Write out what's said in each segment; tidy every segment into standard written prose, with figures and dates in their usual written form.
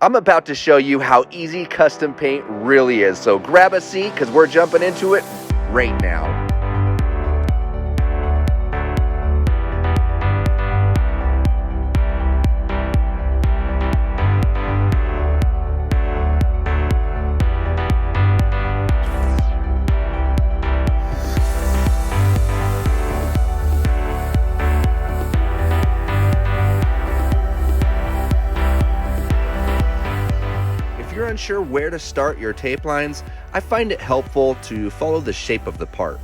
I'm about to show you how easy custom paint really is, so grab a seat because we're jumping into it right now. If you're unsure where to start your tape lines, I find it helpful to follow the shape of the part.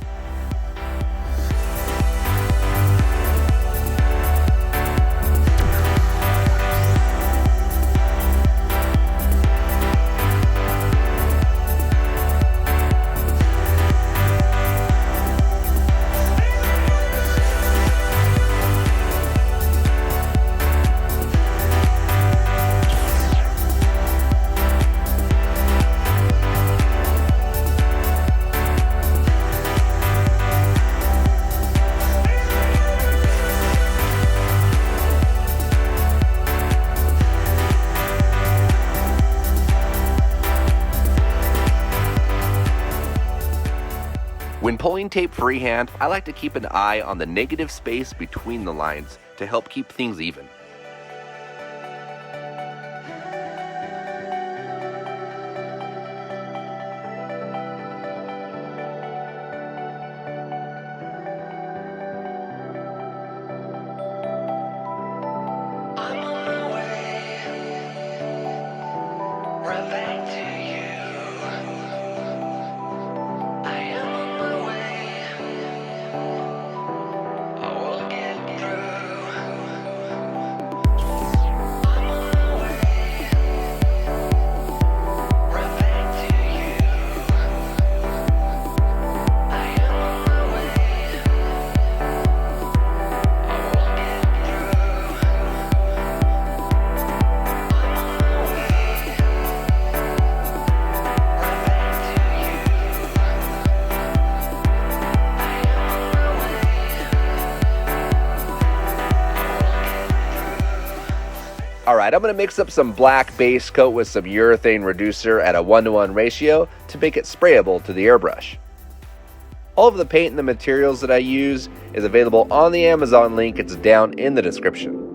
When pulling tape freehand, I like to keep an eye on the negative space between the lines to help keep things even. Alright, I'm going to mix up some black base coat with some urethane reducer at a 1:1 ratio to make it sprayable to the airbrush. All of the paint and the materials that I use is available on the Amazon link. It's down in the description.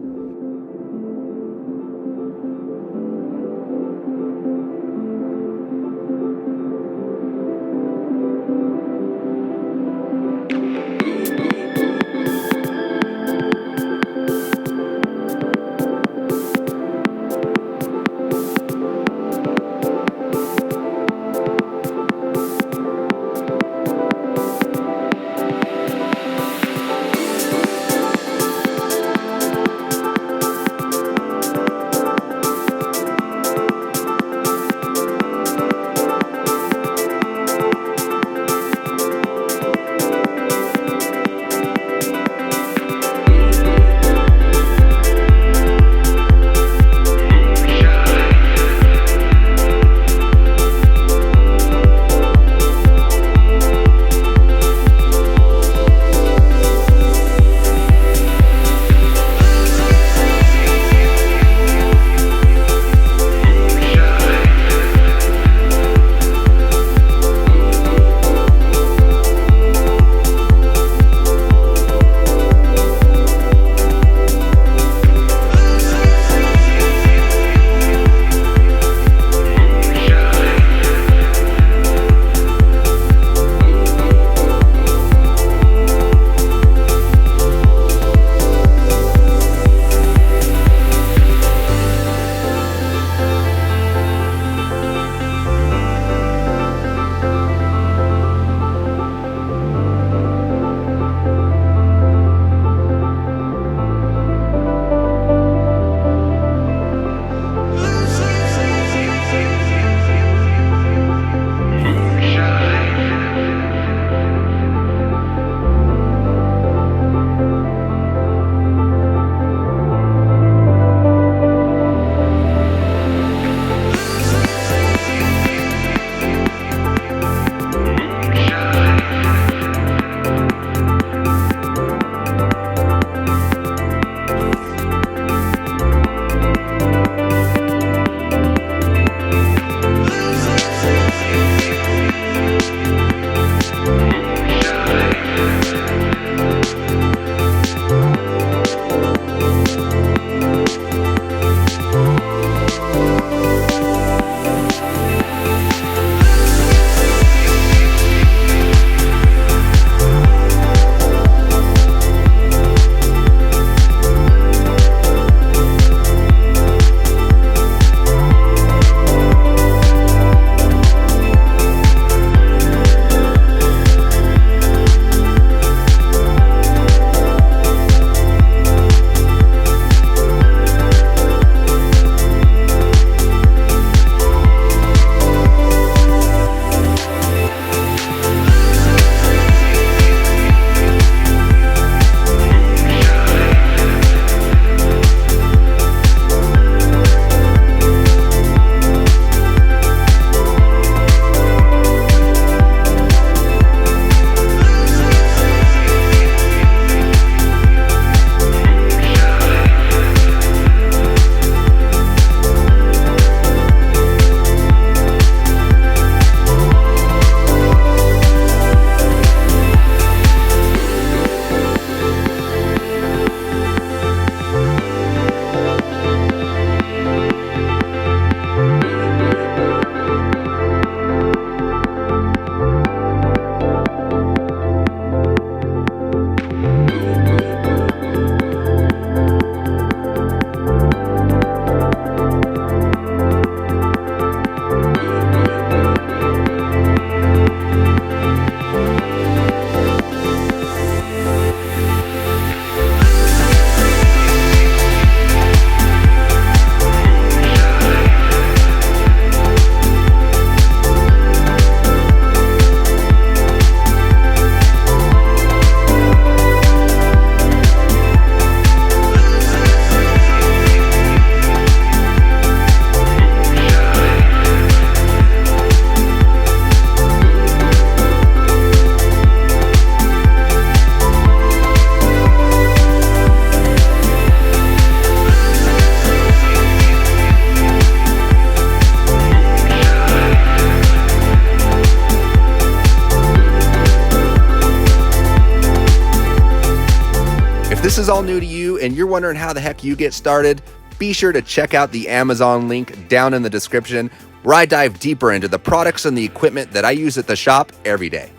this is all new to you and you're wondering how the heck you get started, be sure to check out the Amazon link down in the description where I dive deeper into the products and the equipment that I use at the shop every day.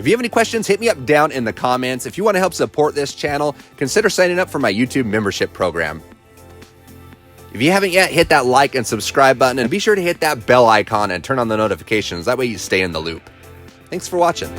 If you have any questions, hit me up down in the comments. If you want to help support this channel, consider signing up for my YouTube membership program. If you haven't yet, hit that like and subscribe button and be sure to hit that bell icon and turn on the notifications. That way you stay in the loop. Thanks for watching.